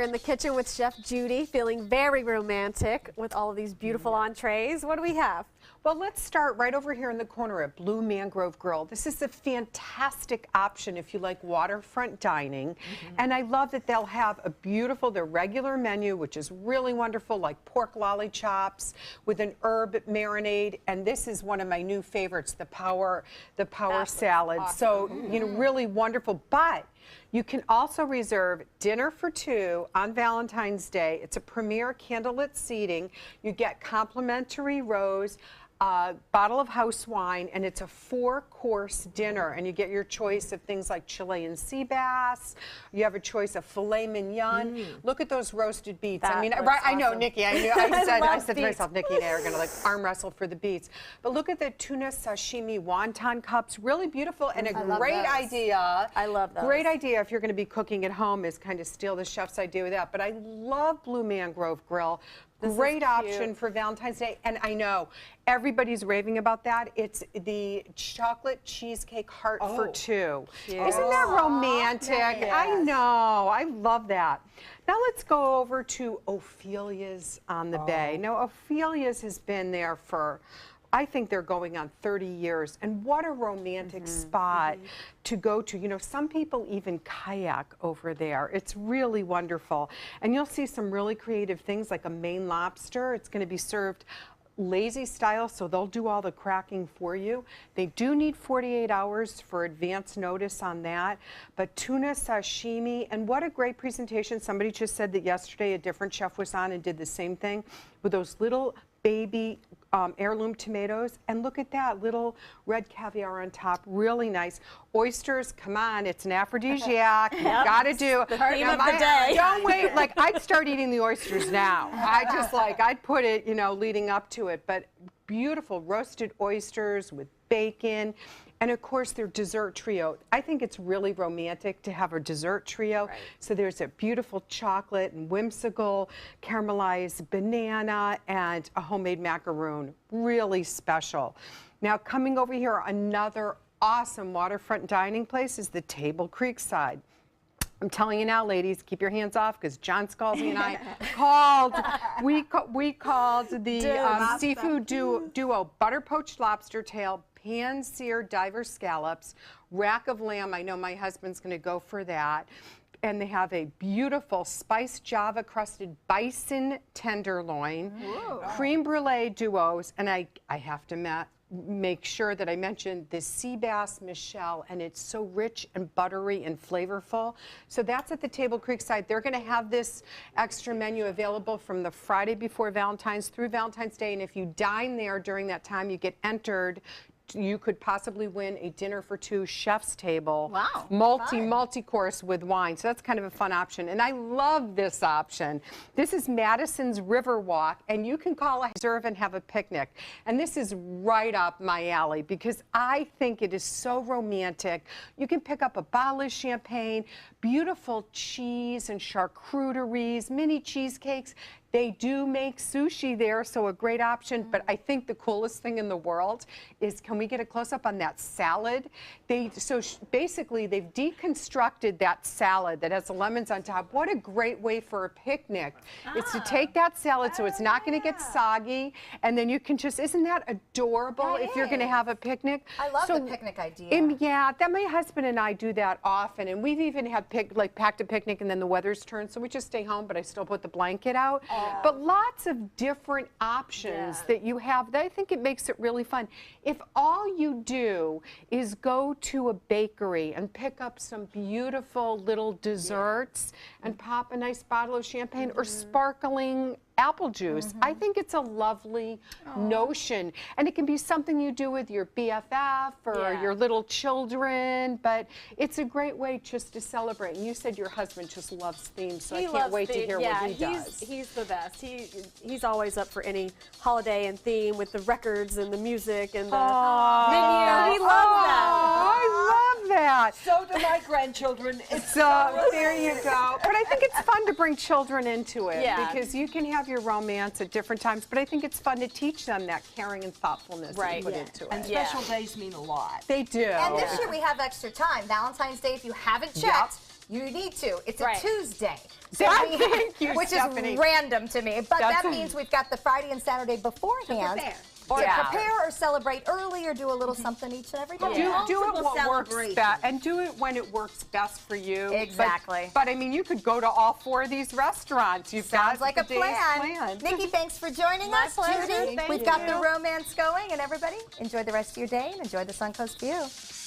here in the kitchen with Chef Judy, feeling very romantic with all of these beautiful entrees. What do we have? Well, let's start right over here in the corner at Blue Mangrove Grill. This is a fantastic option if you like waterfront dining. And I love that they'll have a beautiful, their regular menu, which is really wonderful, like pork lollipops with an herb marinade. And this is one of my new favorites, the power salad. Awesome. So, you know, really wonderful. But you can also reserve dinner for two on Valentine's Day. It's a premier candlelit seating. You get complimentary rows, bottle of house wine, and it's a 4-course dinner. And you get your choice of things like Chilean sea bass. You have a choice of filet mignon. Look at those roasted beets. That I mean, looks right? I know, awesome. Nikki. I said to beets. myself, Nikki and I are going to like arm wrestle for the beets. But look at the tuna sashimi wonton cups. Really beautiful and a great idea. I love those. Great idea if you're going to be cooking at home is kind of steal the chef's idea with that. But I love Blue Mangrove Grill. Great option for Valentine's Day. And I know everybody's raving about that. It's the chocolate cheesecake heart for two. Cute. Isn't that romantic? Yes. I know. I love that. Now let's go over to Ophelia's on the Bay. Now Ophelia's has been there for, I think they're going on 30 years, and what a romantic spot to go to. You know, some people even kayak over there. It's really wonderful. And you'll see some really creative things like a Maine lobster. It's going to be served lazy style, so they'll do all the cracking for you. They do need 48 hours for advance notice on that. But tuna sashimi, and what a great presentation. Somebody just said that yesterday a different chef was on and did the same thing with those little baby heirloom tomatoes, and look at that little red caviar on top, really nice. Oysters, come on, it's an aphrodisiac. You gotta do. The theme of the day. Don't wait, like I'd start eating the oysters now. I'd put it, you know, leading up to it, but beautiful roasted oysters with bacon. And of course, their dessert trio. I think it's really romantic to have a dessert trio. Right. So there's a beautiful chocolate and whimsical caramelized banana and a homemade macaroon. Really special. Now, coming over here, another awesome waterfront dining place is the Table Creekside. I'm telling you now, ladies, keep your hands off, because John Scalzi and I we called the seafood duo butter poached lobster tail, pan-seared diver scallops, rack of lamb. I know my husband's going to go for that. And they have a beautiful spiced Java crusted bison tenderloin, cream brulee duos, and I have to make sure that I mentioned the sea bass Michelle, and it's so rich and buttery and flavorful. So that's at the Table Creekside. They're going to have this extra menu available from the Friday before Valentine's through Valentine's Day, and if you dine there during that time, you get entered. You could possibly win a dinner for two chef's table. Wow. Multi-course with wine. So that's kind of a fun option. And I love this option. This is Madison's Riverwalk, and you can call a reserve and have a picnic. And this is right up my alley because I think it is so romantic. You can pick up a bottle of champagne, beautiful cheese and charcuteries, mini cheesecakes. They do make sushi there, so a great option. But I think the coolest thing in the world is, can we get a close-up on that salad? Basically, they've deconstructed that salad that has the lemons on top. What a great way for a picnic. It's to take that salad so it's not going to get soggy, and then you can just, isn't that adorable if you're going to have a picnic? I love the picnic idea. Yeah, my husband and I do that often, and we've even had packed a picnic and then the weather's turned, so we just stay home, but I still put the blanket out. But lots of different options that you have. I think it makes it really fun. If all you do is go to a bakery and pick up some beautiful little desserts and pop a nice bottle of champagne or sparkling apple juice, I think it's a lovely notion. And it can be something you do with your BFF or your little children, but it's a great way just to celebrate. And you said your husband just loves themes, so I can't wait to hear what he does. He's the best. He's always up for any holiday and theme with the records and the music and the menu. He loves that. I love that. So do my grandchildren. So there you go. But I think it's fun to bring children into it because you can have your romance at different times, but I think it's fun to teach them that caring and thoughtfulness that you put into it. And special days mean a lot. They do. And this year we have extra time. Valentine's Day, if you haven't checked, You need to. It's Right. a Tuesday. Thank you, which Stephanie. is random to me. But That's that means we've got the Friday and Saturday beforehand. prepare. Prepare or celebrate early or do a little something each and every day. Do it Multiple what works celebrations. best, and do it when it works best for you. Exactly. But I mean, you could go to all 4 of these restaurants. You've Sounds got like the a day's plan. planned. Nikki, thanks for joining My us. pleasure. Judy, Thank we've got you. the romance going, and everybody, enjoy the rest of your day and enjoy the Suncoast view.